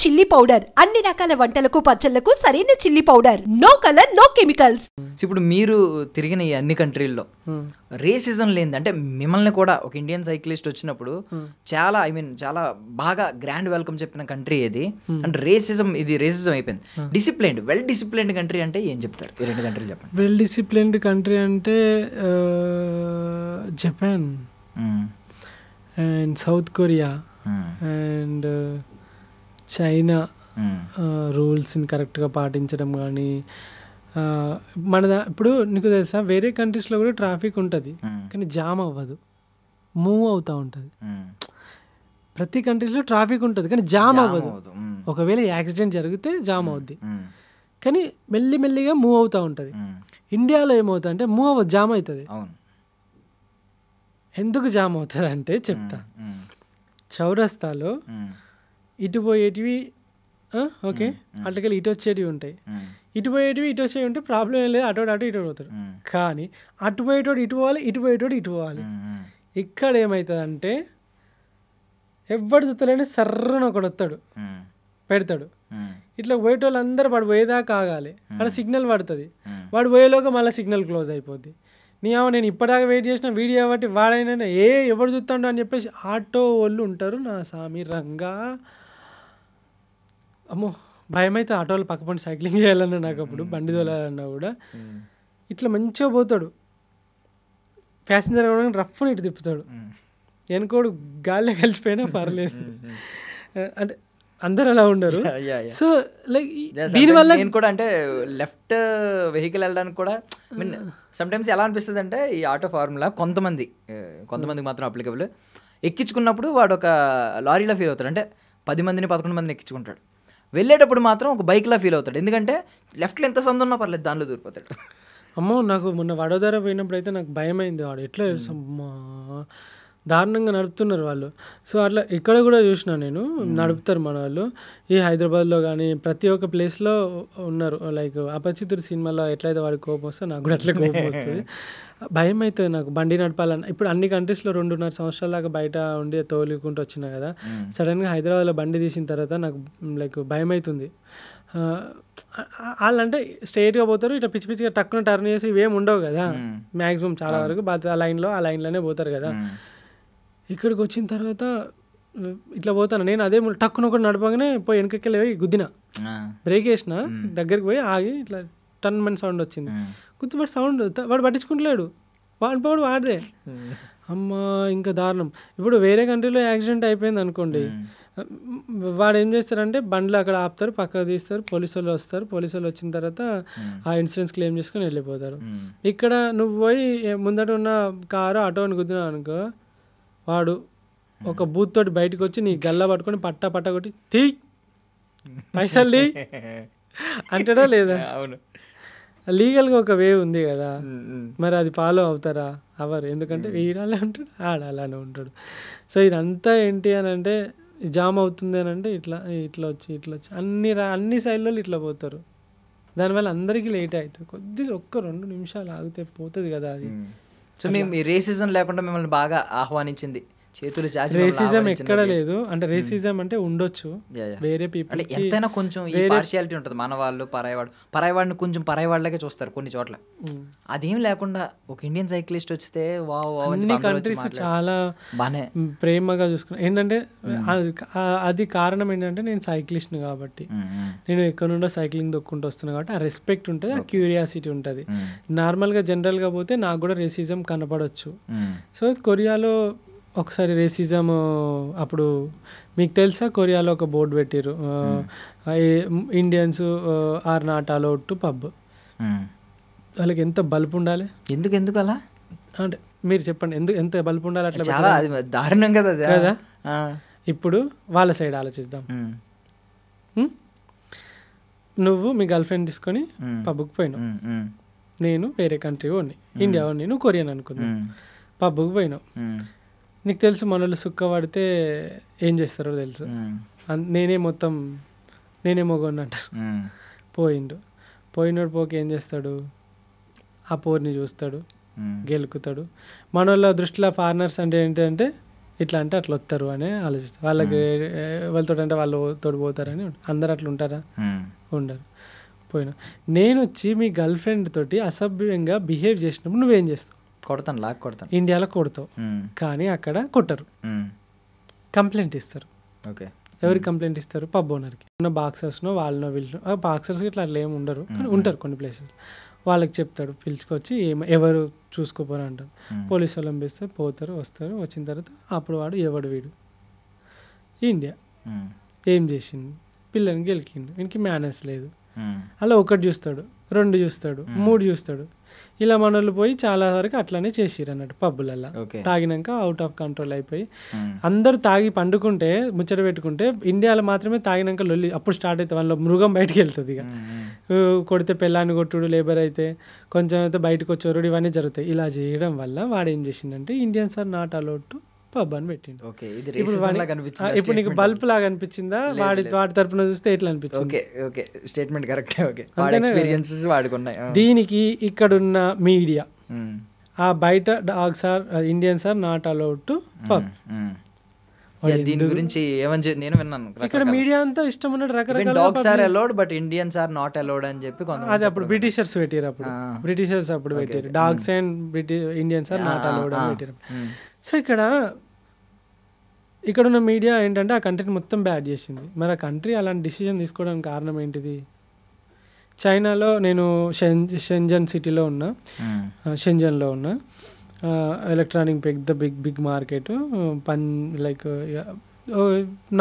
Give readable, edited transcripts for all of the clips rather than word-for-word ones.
Chilli powder అన్ని రకాల వంటలకు పచ్చళ్లకు సరైన chilli powder. No colour no chemicals. ఇప్పుడు మీరు తిరిగిన ఈ అన్ని కంట్రీల్లో రేసిజం లేనిది అంటే మిమ్మల్ని కూడా ఒక ఇండియన్ సైక్లిస్ట్ వచ్చినప్పుడు చాలా చాలా బాగా గ్రాండ్ వెల్కమ్ చెప్పిన కంట్రీ ఏది అంటే రేసిజం అయిపోయింది. వెల్ డిసిప్లైన్డ్ కంట్రీ అంటే ఏం చెప్తారు? ఈ రెండు కంట్రీలు చెప్పండి. వెల్ డిసిప్లైన్డ్ కంట్రీ అంటే Japan and South Korea and China. రూల్స్ని కరెక్ట్గా పాటించడం కానీ ఇప్పుడు నీకు తెలుసా వేరే కంట్రీస్లో కూడా ట్రాఫిక్ ఉంటుంది కానీ జామ్ అవ్వదు, మూవ్ అవుతూ ఉంటుంది. ప్రతి కంట్రీస్లో ట్రాఫిక్ ఉంటుంది కానీ జామ్ అవ్వదు. ఒకవేళ యాక్సిడెంట్ జరిగితే జామ్ అవుద్ది కానీ మెల్లిమెల్లిగా మూవ్ అవుతూ ఉంటుంది. ఇండియాలో ఏమవుతుంది అంటే మూవ్ అవ్వదు, జామ్ అవుతుంది. ఎందుకు జామ్ అవుతుంది అంటే చెప్తా. చౌరస్తాలో ఇటు పోయేటివి ఓకే, అట్లకెళ్ళి ఇటు వచ్చేటివి ఉంటాయి, ఇటు పోయేటివి ఇటు వచ్చేవి ఉంటే ప్రాబ్లం ఏం లేదు, అటు ఇటు పోతాడు. కానీ అటు పోయేటోడు ఇటు పోవాలి, ఇటు పోయేటోడు ఇటు పోవాలి. ఇక్కడ ఏమవుతుంది అంటే ఎవడు చూస్తలేని సర్రన ఒకడు వస్తాడు పెడతాడు, ఇట్లా పోయేటోళ్ళు అందరూ వాడు పోయేదాకా ఆగాలి. అక్కడ సిగ్నల్ పడుతుంది, వాడు పోయేలోగా మళ్ళీ సిగ్నల్ క్లోజ్ అయిపోద్ది. నేను ఇప్పటిదాకా వెయిట్ చేసిన వీడియో బట్టి వాడైనా ఎవడు చూస్తాడు అని చెప్పేసి ఆటో వాళ్ళు ఉంటారు. నా సామి రంగా అమ్మో భయం అయితే ఆటోలు పక్కపండి సైక్లింగ్ చేయాలన్నా నాకు అప్పుడు బండి తోలాలన్నా కూడా ఇట్లా మంచిగా పోతాడు, ప్యాసింజర్ రఫ్ని ఇటు తిప్పుతాడు, వెనుకోడు గాల్లో కలిసిపోయినా పర్లేదు. అంటే అందరు అలా ఉండరు. సో లైక్ దీనివల్ల నేను కూడా అంటే లెఫ్ట్ వెహికల్ వెళ్ళడానికి కూడా సమ్టైమ్స్ ఎలా అనిపిస్తుంది అంటే ఈ ఆటో ఫార్ములా కొంతమందికి మాత్రం అప్లికబుల్. ఎక్కించుకున్నప్పుడు వాడు ఒక లారీలో ఫీల్ అవుతాడు, అంటే 10 మందిని 11 మందిని ఎక్కించుకుంటాడు. వెళ్ళేటప్పుడు మాత్రం ఒక బైక్లా ఫీల్ అవుతాడు, ఎందుకంటే లెఫ్ట్లో ఎంత సందు ఉన్నా పర్లేదు దానిలో దూరిపోతాడు. అమ్మో నాకు మొన్న వడోదర పోయినప్పుడు అయితే నాకు భయం అయింది. వాడు ఎట్లా దారుణంగా నడుపుతున్నారు వాళ్ళు. సో అట్లా ఇక్కడ కూడా చూసిన నేను, నడుపుతారు మన వాళ్ళు. ఈ హైదరాబాద్లో కానీ ప్రతి ఒక్క ప్లేస్లో ఉన్నారు. లైక్ అపరిచితుడు సినిమాలో ఎట్లయితే వాడికి కోపం వస్తే నాకు కూడా అట్లా కోపం వస్తుంది. భయం అవుతుంది నాకు బండి నడపాలని. ఇప్పుడు అన్ని కంట్రీస్లో 2.5 సంవత్సరాల దాకా బయట ఉండి తోలుకుంటూ వచ్చినా కదా, సడన్గా హైదరాబాద్లో బండి తీసిన తర్వాత నాకు లైక్ భయం అవుతుంది. వాళ్ళంటే స్ట్రైట్గా పోతారు, ఇట్లా పిచ్చి పిచ్చిగా టక్కున టర్న్ చేసి ఇవేమి ఉండవు కదా మ్యాక్సిమం, చాలా వరకు ఆ లైన్లోనే పోతారు కదా. ఇక్కడికి వచ్చిన తర్వాత ఇట్లా పోతాను నేను, అదే టక్కున ఒకటి నడపగానే పోయి వెనకకెళ్ళి పోయి గుద్దిన, బ్రేక్ వేసిన, దగ్గరికి పోయి ఆగి ఇట్లా టన్ మని సౌండ్ వచ్చింది. గుర్తుపట్టి సౌండ్ వాడు పట్టించుకుంటలేడు, వాడు వాడిదే. అమ్మ ఇంకా దారుణం. ఇప్పుడు వేరే కంట్రీలో యాక్సిడెంట్ అయిపోయింది అనుకోండి, వాడు ఏం చేస్తారంటే బండ్లు అక్కడ ఆపుతారు, పక్కకు తీస్తారు, పోలీసు వాళ్ళు వస్తారు, పోలీసు వాళ్ళు వచ్చిన తర్వాత ఆ ఇన్సూరెన్స్ క్లెయిమ్ చేసుకొని వెళ్ళిపోతారు. ఇక్కడ నువ్వు పోయి ముందట ఉన్న కారు ఆటోని గుద్దినావు అనుకో, వాడు ఒక బూత్ తోటి బయటకు వచ్చి నీ గల్లా పట్టుకొని పట్ట కొట్టి తీ పైసలు తీ అంటాడా లేదా? అవును, లీగల్గా ఒక వే ఉంది కదా, మరి అది ఫాలో అవుతారా? అవరు, ఎందుకంటే వీడాలే ఉంటాడు, ఆడాలనే ఉంటాడు. సో ఇదంతా ఏంటి అని అంటే జామ్ అవుతుంది అని అంటే ఇట్లా వచ్చి అన్ని సైడ్లలో ఇట్లా పోతారు. దానివల్ల అందరికీ లేట్ అవుతుంది. ఒక్క 2 నిమిషాలు ఆగితే పోతుంది కదా అది. సో మీ రేసిజం లేకుండా మిమ్మల్ని బాగా ఆహ్వానించింది, చేతులు చాచి. రేసిజం ఎక్కడ లేదు అంటే, రేసిజం అంటే ఉండొచ్చు వేరే పీపుల్ అంటే ఎంతైనా కొంచెం ఈ పార్షియాలిటీ ఉంటుంది. మన వాళ్ళు పరాయవాడిని కొంచెం పరాయవాళ్ళకే చూస్తారు కొన్ని చోట్ల. అదేం లేకుండా ఒక ఇండియన్ సైక్లిస్ట్ వస్తే అన్ని కంట్రీస్ చాలా బానే ప్రేమగా చూసుకున్నాను. ఏంటంటే అది కారణం ఏంటంటే నేను సైక్లిస్ట్ని కాబట్టి, నేను ఎక్కడ నుండో సైక్లింగ్ దొక్కుంటూ వస్తున్నాను కాబట్టి ఆ రెస్పెక్ట్ ఉంటుంది, ఆ క్యూరియాసిటీ ఉంటుంది. నార్మల్గా జనరల్గా పోతే నాకు కూడా రేసిజం కనపడవచ్చు. సో కొరియాలో ఒకసారి రేసిజం అప్పుడు మీకు తెలుసా, కొరియాలో ఒక బోర్డు పెట్టారు, Indians are not allowed to pub. వాళ్ళకి ఎంత బల్బు ఉండాలి? ఎందుకు అలా అంటే మీరు చెప్పండి, ఎంత బల్బు ఉండాలి? అట్లా చాలా దారుణం కదా కదా. ఇప్పుడు వాళ్ళ సైడ్ ఆలోచిద్దాం. నువ్వు మీ గర్ల్ ఫ్రెండ్ తీసుకొని పబ్కి పోయినావు, నేను వేరే కంట్రీ వాడిని, ఇండియా వాడిని, నువ్వు కొరియన్ అనుకుందాం, పబ్కి పోయినావు. నీకు తెలుసు మన వాళ్ళు సుక్క పడితే ఏం చేస్తారో తెలుసు, నేనే మొగోడిని అంటారు. పోయినోడు పోకి ఏం చేస్తాడు, ఆ పోర్ని చూస్తాడు, గెలుకుతాడు. మన వాళ్ళ దృష్టిలో ఫారినర్స్ అంటే ఏంటంటే ఇట్లా అంటే అట్లా వస్తారు అని ఆలోచిస్తారు. వాళ్ళకి వాళ్ళతో అంటే వాళ్ళు తోడు పోతారని అందరు అట్లా ఉంటారా? ఉండరు. పోయినా నేను వచ్చి మీ గర్ల్ ఫ్రెండ్ తోటి అసభ్యంగా బిహేవ్ చేసినప్పుడు నువ్వేం చేస్తావు? కొడతాను. ఇండియాలో కొడతావు, కానీ అక్కడ కొట్టరు, కంప్లైంట్ ఇస్తారు. ఓకే, ఎవరికి కంప్లైంట్ ఇస్తారు? పబ్ ఓనర్కి. ఉన్న బాక్సర్స్నో వాళ్ళనో వీళ్ళనో, బాక్సర్స్కి ఇట్లా అట్లా ఏమి ఉండరు కానీ ఉంటారు కొన్ని ప్లేసెస్. వాళ్ళకి చెప్తాడు, పిలుచుకొచ్చి ఎవరు చూసుకోపోరు అంటారు. పోలీసు వాళ్ళని పిలిస్తే పోతారు, వస్తారు. వచ్చిన తర్వాత అప్పుడు వాడు ఎవడు వీడు ఇండియా ఏం చేసిండు, పిల్లని గెలికిండు, వీనికి మేనర్స్ లేదు, అలా ఒకటి చూస్తాడు, 2 చూస్తాడు, 3 చూస్తాడు. ఇలా మనోళ్ళు పోయి చాలా వరకు అట్లానే చేసిరు అన్నట్టు పబ్బులల్లో. తాగినాక అవుట్ ఆఫ్ కంట్రోల్ అయిపోయి అందరు తాగి పండుకుంటే ముచ్చట పెట్టుకుంటే ఇండియాలో మాత్రమే తాగినాక లొల్లి అప్పుడు స్టార్ట్ అవుతుంది. వాళ్ళ మృగం బయటకు వెళ్తుంది. ఇక కొడితే పెళ్ళాన్ని కొట్టుడు, లేబర్ అయితే కొంచెం అయితే బయటకు వచ్చి ఇవన్నీ జరుగుతాయి. ఇలా చేయడం వల్ల వాడు ఏం చేసిండంటే Indians are not allowed to pub అని పెట్టిండు. ఇప్పుడు నీకు బల్బ్ లాగా అనిపించిందా? వాడి తరపున చూస్తే ఎట్లా అనిపించింది? Statement correct. దీనికి ఇక్కడున్న మీడియా ఆ బయట dogs or Indians are not allowed to pub, దీని గురించి నేను విన్నాను. ఇక్కడ మీడియా అంతా ఇష్టం ఉన్నట్టు రకరకాల dogs are allowed but Indians are not allowed అని చెప్పి అది అప్పుడు బ్రిటిషర్స్ పెట్టారు. అప్పుడు పెట్టారు dogs and Indians are not allowed అని పెట్టారు. సో ఇక్కడున్న మీడియా ఏంటంటే ఆ కంట్రీని మొత్తం బ్యాడ్ చేసింది. మరి ఆ కంట్రీ అలాంటి డిసిజన్ తీసుకోవడానికి కారణం ఏంటిది? చైనాలో నేను షెంజన్లో ఉన్నా. ఎలక్ట్రానిక్ పెద్ద big market. Like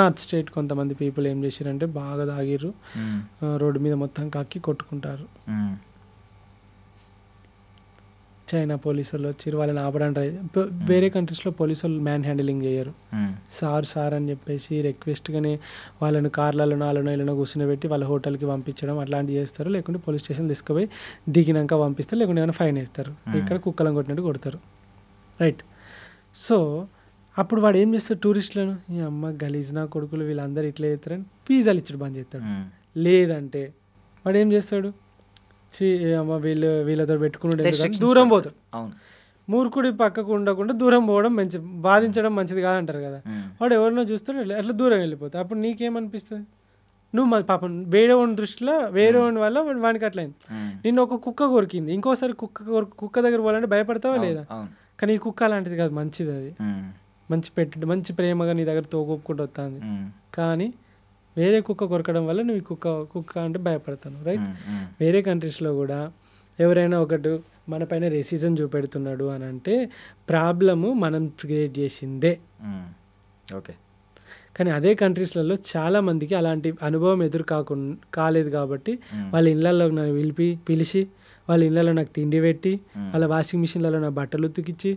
north state కొంతమంది పీపుల్ ఏం చేశారంటే బాగా తాగిర్రు, రోడ్డు మీద మొత్తం కక్కి కొట్టుకుంటారు. చైనా పోలీసు వాళ్ళు వచ్చి వాళ్ళని ఆపడానికి వేరే కంట్రీస్లో పోలీసు వాళ్ళు మ్యాన్ హ్యాండిలింగ్ చేయరు. సార్ అని చెప్పేసి రిక్వెస్ట్గానే వాళ్ళని కార్లలో ఇళ్ళనో కూర్చుని వాళ్ళ హోటల్కి పంపించడం అట్లాంటివి చేస్తారు. లేకుంటే పోలీస్ స్టేషన్ తీసుకుపోయి దిగినాక పంపిస్తారు, లేకుంటే ఏమైనా ఫైన్ వేస్తారు. ఇక్కడ కుక్కలను కొట్టినట్టు కొడతారు. రైట్. సో అప్పుడు వాడు ఏం చేస్తాడు? టూరిస్టులను ఈ అమ్మ గలీజ్ నా కొడుకులు వీళ్ళందరూ ఇట్లా చేస్తారని పిజ్జాలు ఇచ్చడం బంద్ చేస్తాడు. లేదంటే వాడు ఏం చేస్తాడు? అమ్మ వీళ్ళతో పెట్టుకుని దూరం పోతాడు. మూర్ఖుడి పక్కకు ఉండకుండా దూరం పోవడం బాధించడం మంచిది కాదంటారు కదా. వాడు ఎవరినో చూస్తాడు అట్లా దూరం వెళ్ళిపోతాడు. అప్పుడు నీకేమనిపిస్తుంది? నువ్వు పాపం వేరే వాడి దృష్టిలో వేరే వాడి వల్ల వానికి అట్లయింది. నిన్ను ఒక కుక్క కొరికింది, ఇంకోసారి కుక్క దగ్గర పోవాలంటే భయపడతావా లేదా? కానీ ఈ కుక్క అలాంటిది కాదు, మంచిది. అది మంచి ప్రేమగా నీ దగ్గర తోకొప్పుకుంటూ వస్తుంది. కానీ వేరే కుక్క కొరకడం వల్ల నువ్వు కుక్క అంటే భయపడతాను. రైట్. వేరే కంట్రీస్లో కూడా ఎవరైనా ఒకటి మన పైన రేసిజం చూపెడుతున్నాడు అని అంటే ప్రాబ్లము మనం క్రియేట్ చేసిందే. ఓకే. కానీ అదే కంట్రీస్లలో చాలా మందికి అలాంటి అనుభవం కాలేదు కాబట్టి వాళ్ళ ఇళ్ళల్లో నన్ను పిలిచి వాళ్ళ ఇళ్ళలో నాకు తిండి పెట్టి వాళ్ళ వాషింగ్ మిషన్లలో నా బట్టలు ఉతికిచ్చి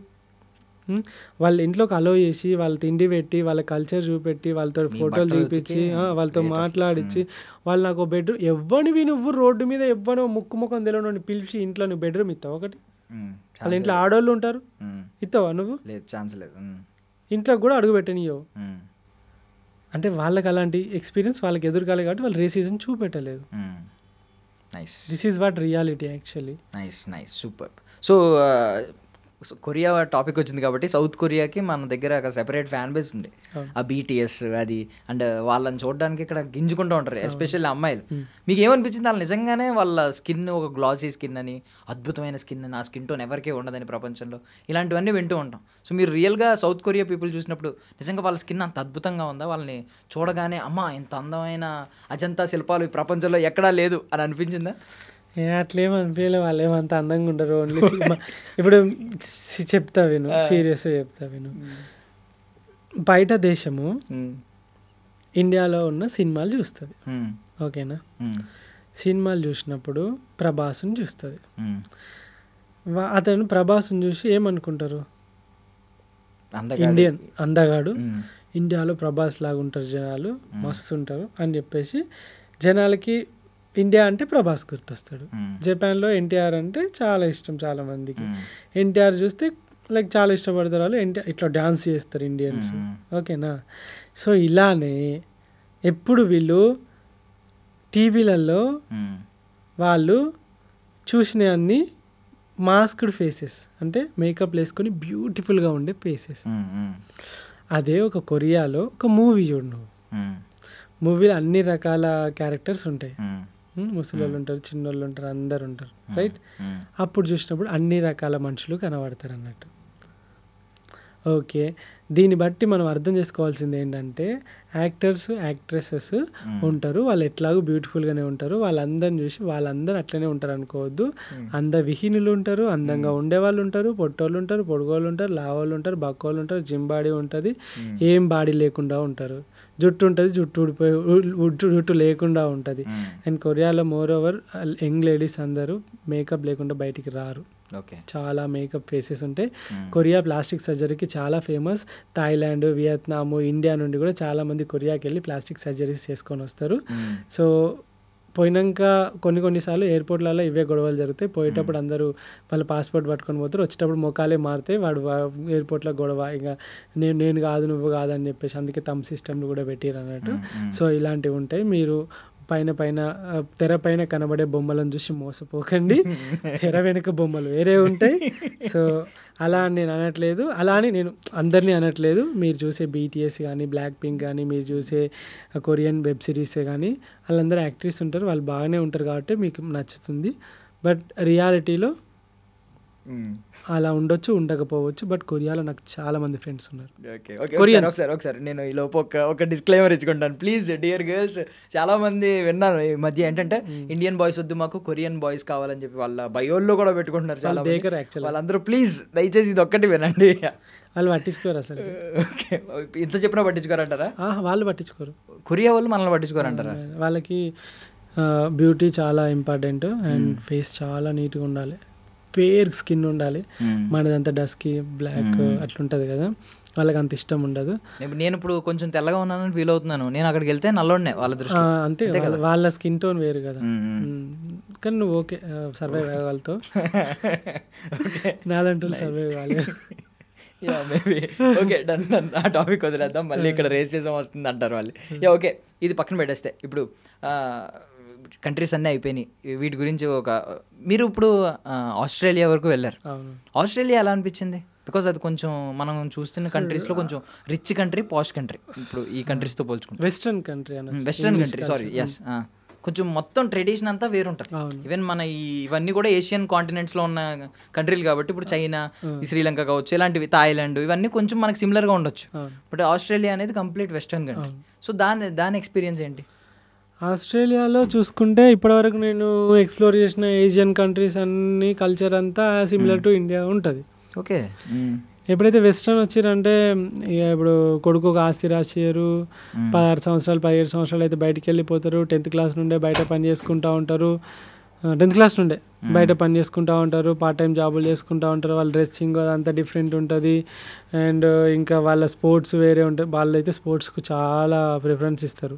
వాళ్ళ ఇంట్లోకి అలో చేసి వాళ్ళ తిండి పెట్టి వాళ్ళ కల్చర్ చూపెట్టి వాళ్ళతో ఫోటోలు చూపించి వాళ్ళతో మాట్లాడించి వాళ్ళు నాకు బెడ్రూమ్ ఎవ్వనివి నువ్వు రోడ్డు మీద ఎవ్వనో ముఖం తెలియని పిలిచి ఇంట్లో నువ్వు బెడ్రూమ్ ఇస్తావు ఒకటి? వాళ్ళ ఇంట్లో ఆడవాళ్ళు ఉంటారు, ఇస్తావా నువ్వు? ఛాన్స్ లేదు. ఇంట్లో కూడా అడుగు పెట్టనియో. అంటే వాళ్ళకి అలాంటి ఎక్స్పీరియన్స్ వాళ్ళకి ఎదురుకాలి కాబట్టి వాళ్ళు రేసిజం చూపెట్టలేదు. This is what reality actually. Nice super. So Korea topic వచ్చింది కాబట్టి సౌత్ కొరియాకి మన దగ్గర ఒక సెపరేట్ ఫ్యాన్ బేస్ ఉంది. ఆ BTS అది అండ్ వాళ్ళని చూడడానికి ఇక్కడ గింజుకుంటూ ఉంటారు, ఎస్పెషల్లీ అమ్మాయిలు. మీకు ఏమనిపించింది? వాళ్ళు నిజంగానే వాళ్ళ స్కిన్ ఒక గ్లాసీ స్కిన్ అని, అద్భుతమైన స్కిన్ అని, ఆ స్కిన్ టోన్ ఎవరికే ఉండదని ప్రపంచంలో, ఇలాంటివన్నీ వింటూ ఉంటాం. సో మీరు రియల్గా సౌత్ కొరియా పీపుల్ చూసినప్పుడు నిజంగా వాళ్ళ స్కిన్ అంత అద్భుతంగా ఉందా? వాళ్ళని చూడగానే అమ్మా ఇంత అందమైన అజంతా శిల్పాలు ఈ ప్రపంచంలో ఎక్కడా లేదు అని అనిపించిందా? అట్లేం అనిపించలే. వాళ్ళు ఏమంత అందంగా ఉండరు. ఓన్లీ ఇప్పుడు చెప్తా విను, సీరియస్గా చెప్తా విను. బయట దేశము ఇండియాలో ఉన్న సినిమాలు చూస్తుంది, ఓకేనా? సినిమాలు చూసినప్పుడు ప్రభాస్ని చూస్తుంది. అతను ప్రభాస్ని చూసి ఏమనుకుంటారు? ఇండియన్ అందగాడు, ఇండియాలో ప్రభాస్ లాగా ఉంటారు జనాలు, మస్తు ఉంటారు అని చెప్పేసి జనాలకి ఇండియా అంటే ప్రభాస్ గుర్తొస్తాడు. జపాన్లో ఎన్టీఆర్ అంటే చాలా ఇష్టం చాలా మందికి. ఎన్టీఆర్ చూస్తే లైక్ చాలా ఇష్టపడతారు వాళ్ళు. ఎన్టీఆర్ ఇట్లా డ్యాన్స్ చేస్తారు ఇండియన్స్, ఓకేనా? సో ఇలానే ఎప్పుడు వీళ్ళు టీవీలలో వాళ్ళు చూసిన అన్ని మాస్క్డ్ ఫేసెస్, అంటే మేకప్ వేసుకొని బ్యూటిఫుల్గా ఉండే ఫేసెస్. అదే ఒక కొరియాలో ఒక మూవీ చూడు నువ్వు, మూవీలో అన్ని రకాల క్యారెక్టర్స్ ఉంటాయి. ముసలోళ్ళు ఉంటారు, చిన్నోళ్ళు ఉంటారు, అందరు ఉంటారు, రైట్? అప్పుడు చూసినప్పుడు అన్ని రకాల మనుషులు కనబడతారు అన్నట్టు. ఓకే, దీన్ని బట్టి మనం అర్థం చేసుకోవాల్సింది ఏంటంటే యాక్టర్స్ యాక్ట్రెసెస్ ఉంటారు, వాళ్ళు ఎట్లాగో బ్యూటిఫుల్గానే ఉంటారు, వాళ్ళందరిని చూసి వాళ్ళందరూ అట్లనే ఉంటారు అనుకోవద్దు. విహీనులు ఉంటారు, అందంగా ఉండేవాళ్ళు ఉంటారు, పొట్టోళ్ళు ఉంటారు, పొడుగోళ్ళు ఉంటారు, లావోళ్ళు ఉంటారు, బక్కోళ్ళు ఉంటారు, జిమ్ బాడీ ఉంటుంది, ఏం బాడీ లేకుండా ఉంటారు, జుట్టు ఉంటుంది, జుట్టు ఊడిపోయి జుట్టు లేకుండా ఉంటుంది. అండ్ కొరియాలో మోర్ ఓవర్ యంగ్ లేడీస్ అందరూ మేకప్ లేకుండా బయటికి రారు, చాలా మేకప్ ఫేసెస్ ఉంటాయి. కొరియా ప్లాస్టిక్ సర్జరీకి చాలా ఫేమస్. థాయిలాండ్, వియత్నాము, ఇండియా నుండి కూడా చాలామంది కొరియాకి వెళ్ళి ప్లాస్టిక్ సర్జరీస్ చేసుకొని వస్తారు. సో పోయినాక కొన్నిసార్లు ఎయిర్పోర్ట్లలో ఇవే గొడవలు జరుగుతాయి. పోయేటప్పుడు అందరూ వాళ్ళ పాస్పోర్ట్ పట్టుకొని పోతారు, వచ్చేటప్పుడు మొఖాలే మారితే వాడు ఎయిర్పోర్ట్లో గొడవ, ఇక నేను కాదు నువ్వు కాదు అని చెప్పేసి అందుకే తమ్ సిస్టమ్లు కూడా పెట్టారు అన్నట్టు. సో ఇలాంటివి ఉంటాయి. మీరు తెర పైన కనబడే బొమ్మలను చూసి మోసపోకండి, తెర వెనుక బొమ్మలు వేరే ఉంటాయి. సో అలా అని నేను అనట్లేదు, అలా అని నేను అందరినీ అనట్లేదు. మీరు చూసే BTS కానీ, బ్లాక్ పింక్ కానీ, మీరు చూసే కొరియన్ వెబ్ సిరీసే కానీ, వాళ్ళందరూ యాక్ట్రెస్ ఉంటారు, వాళ్ళు బాగానే ఉంటారు కాబట్టి మీకు నచ్చుతుంది. బట్ రియాలిటీలో అలా ఉండొచ్చు, ఉండకపోవచ్చు. బట్ కొరియాలో నాకు చాలా మంది ఫ్రెండ్స్ ఉన్నారు. ఒకసారి నేను ఈ లోపు ఒక డిస్క్లైమర్ ఇచ్చుకుంటాను ప్లీజ్ డియర్ గర్ల్స్. చాలా మంది విన్నాను ఈ మధ్య ఏంటంటే ఇండియన్ బాయ్స్ వద్దు మాకు కొరియన్ బాయ్స్ కావాలని చెప్పి వాళ్ళ బయోల్లో కూడా పెట్టుకుంటున్నారు చాలా మంది. వాళ్ళందరూ ప్లీజ్ దయచేసి ఇది ఒక్కటి వినండి. వాళ్ళు పట్టించుకోరు అసలు. ఓకే, ఇంత చెప్పినా పట్టించుకోరంటారా? వాళ్ళు పట్టించుకోరు, కొరియా వాళ్ళు మనల్ని పట్టించుకోరంటారా? వాళ్ళకి బ్యూటీ చాలా ఇంపార్టెంట్ అండ్ ఫేస్ చాలా నీట్గా ఉండాలి, ఫేర్ స్కిన్ ఉండాలి. మనదంతా డస్కీ బ్లాక్ అట్లుంటుంది కదా, వాళ్ళకి అంత ఇష్టం ఉండదు. నేను ఇప్పుడు కొంచెం తెల్లగా ఉన్నానని ఫీల్ అవుతున్నాను, నేను అక్కడికి వెళ్తే నల్లోనే వాళ్ళ దృష్టి అంతే, వాళ్ళ స్కిన్ టోన్ వేరు కదా. కానీ నువ్వు ఓకే సర్వైవ్ అవ్వగలుగుతావు, నాదంటూ సర్వైవ్ కాలేదు. మేబీ ఓకే డన్ డన్, ఆ టాపిక్ వదిలేద్దాం, మళ్ళీ ఇక్కడ రేసిజం వస్తుంది అంటారు వాళ్ళు. ఓకే, ఇది పక్కన పెట్టేస్తే ఇప్పుడు కంట్రీస్ అన్నీ అయిపోయినాయి, వీటి గురించి మీరు ఇప్పుడు ఆస్ట్రేలియా వరకు వెళ్ళారు. ఆస్ట్రేలియా ఎలా అనిపించింది? బికాజ్ అది కొంచెం మనం చూస్తున్న కంట్రీస్లో కొంచెం రిచ్ కంట్రీ, పాష్ కంట్రీ, ఇప్పుడు ఈ కంట్రీస్తో పోల్చుకుంటే వెస్ట్రన్ కంట్రీ సారీ ఎస్, కొంచెం మొత్తం ట్రెడిషన్ అంతా వేరుంటుంది. ఈవెన్ మన ఇవన్నీ కూడా ఏషియన్ కాంటినెంట్స్లో ఉన్న కంట్రీలు కాబట్టి ఇప్పుడు చైనా, శ్రీలంక కావచ్చు, ఇలాంటివి థాయిలాండ్, ఇవన్నీ కొంచెం మనకు సిమిలర్గా ఉండొచ్చు. బట్ ఆస్ట్రేలియా అనేది కంప్లీట్ వెస్ట్రన్ కంట్రీ. సో దాని ఎక్స్పీరియన్స్ ఏంటి? ఆస్ట్రేలియాలో చూసుకుంటే ఇప్పటివరకు నేను ఎక్స్ప్లోర్ చేసిన ఏషియన్ కంట్రీస్ అన్ని కల్చర్ అంతా సిమిలర్ టు ఇండియా ఉంటుంది. ఓకే, ఎప్పుడైతే వెస్ట్రన్ వచ్చిరంటే ఇక ఇప్పుడు కొడుకు ఒక ఆస్తి రాసియరు, 16 సంవత్సరాలు 17 సంవత్సరాలు అయితే బయటికి వెళ్ళిపోతారు, 10th క్లాస్ నుండే బయట పని చేసుకుంటూ ఉంటారు, 10th క్లాస్ నుండే బయట పని చేసుకుంటూ ఉంటారు, పార్ట్ టైం జాబులు చేసుకుంటూ ఉంటారు, వాళ్ళ డ్రెస్సింగ్ అదంతా డిఫరెంట్ ఉంటుంది. అండ్ ఇంకా వాళ్ళ స్పోర్ట్స్ వేరే ఉంటాయి, వాళ్ళైతే స్పోర్ట్స్కు చాలా ప్రిఫరెన్స్ ఇస్తారు.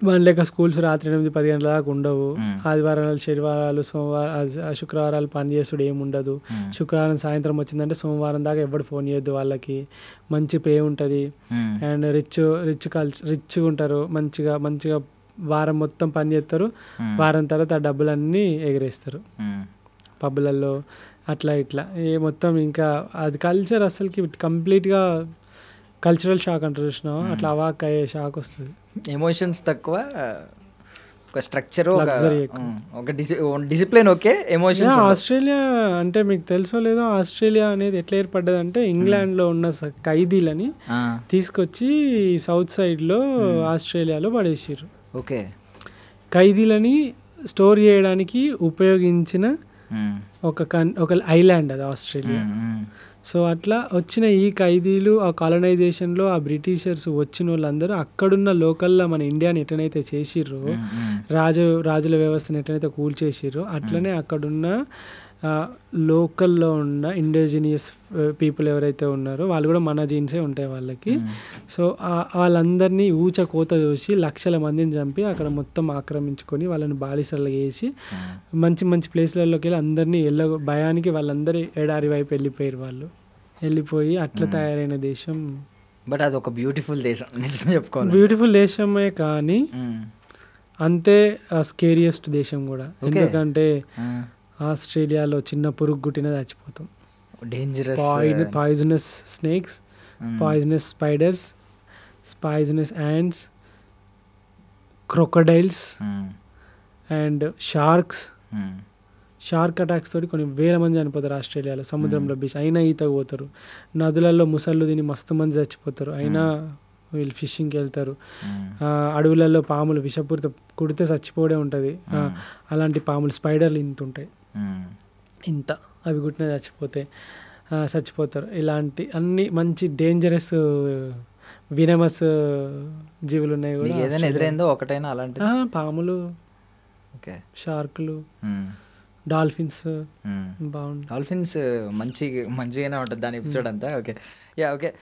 వాళ్ళ లేక స్కూల్స్ రాత్రి 8-10 గంటల దాకా ఉండవు, ఆదివారాలు శనివారాలు శుక్రవారాలు పని చేసుడు ఏముండదు, శుక్రవారం సాయంత్రం వచ్చిందంటే సోమవారం దాకా ఎవరు ఫోన్ చేయొద్దు, వాళ్ళకి మంచి పే ఉంటుంది. అండ్ రిచ్గా ఉంటారు, మంచిగా వారం మొత్తం పని చేస్తారు, వారం తర్వాత ఆ డబ్బులన్నీ ఎగరేస్తారు పబ్బులలో అట్లా ఇట్లా మొత్తం. ఇంకా అది కల్చర్ అసలుకి కంప్లీట్గా కల్చరల్ షాక్ అంటారు చూసినావా, అట్లా అవాక్ అయ్యే షాక్ వస్తుంది. ఎమోషన్స్ తక్కువ, ఒక స్ట్రక్చర్, ఒక డిసిప్లిన్. Okay, emotions. ఆస్ట్రేలియా అంటే మీకు తెలుసో లేదో, ఆస్ట్రేలియా అనేది ఎట్లా ఏర్పడ్డది అంటే ఇంగ్లాండ్లో ఉన్న ఖైదీలని తీసుకొచ్చి సౌత్ సైడ్లో ఆస్ట్రేలియాలో పడేసారు. ఓకే, ఖైదీలని స్టోర్ చేయడానికి ఉపయోగించిన ఒక ఐలాండ్ అది ఆస్ట్రేలియా. సో అట్లా వచ్చిన ఈ ఖైదీలు ఆ కాలనైజేషన్లో ఆ బ్రిటిషర్స్ వచ్చిన వాళ్ళందరూ అక్కడున్న లోకల్లో మన ఇండియాని ఎట్లనైతే చేసిర్రో, రాజుల వ్యవస్థను ఎట్లనైతే కూల్చేసిర్రో, అట్లనే అక్కడున్న లోకల్లో ఉన్న ఇండిజినియస్ పీపుల్ ఎవరైతే ఉన్నారో వాళ్ళు కూడా మన జీన్సే ఉంటాయి వాళ్ళకి. సో వాళ్ళందరినీ కోత చూసి లక్షల మందిని చంపి అక్కడ మొత్తం ఆక్రమించుకొని వాళ్ళని బాలిసలు వేసి మంచి మంచి ప్లేస్లలోకి వెళ్ళి అందరినీ భయానికి వాళ్ళందరూ ఎడారి వైపు వెళ్ళిపోయి అట్లా తయారైన దేశం. బట్ అది ఒక బ్యూటిఫుల్ దేశం, చెప్పుకోవాలి, బ్యూటిఫుల్ దేశమే కానీ అంతే స్కేరియస్ట్ దేశం కూడా. ఎందుకంటే ఆస్ట్రేలియాలో చిన్న పురుగు గుట్టిన చచ్చిపోతాం, dangerous poisonous snakes poisonous spiders, poisonous ants, crocodiles and sharks. Shark attacks తోటి కొన్ని వేల మంది చనిపోతారు ఆస్ట్రేలియాలో సముద్రంలో బీచ్. అయినా ఈతకు పోతారు. నదులలో ముసళ్ళు తిని మస్తు మంది చచ్చిపోతారు, అయినా వీళ్ళు ఫిషింగ్కి వెళ్తారు. అడవులలో పాములు విషపూరిత కుడితే చచ్చిపోవడే ఉంటుంది. అలాంటి పాములు స్పైడర్లు ఇంత ఉంటాయి, ఇంత అవి కుట్టిన చచ్చిపోతారు. ఇలాంటి అన్ని మంచి డేంజరస్ వినమస్ జీవులు ఉన్నాయి కూడా. ఏదైనా ఎదురైందో ఒకటైనా అలాంటి పాములు, షార్కులు, డాల్ఫిన్స్. బాగుంది. డాల్ఫిన్స్ మంచిగానే ఉంటుంది దాని ఎపిసోడ్ అంతా. ఓకే.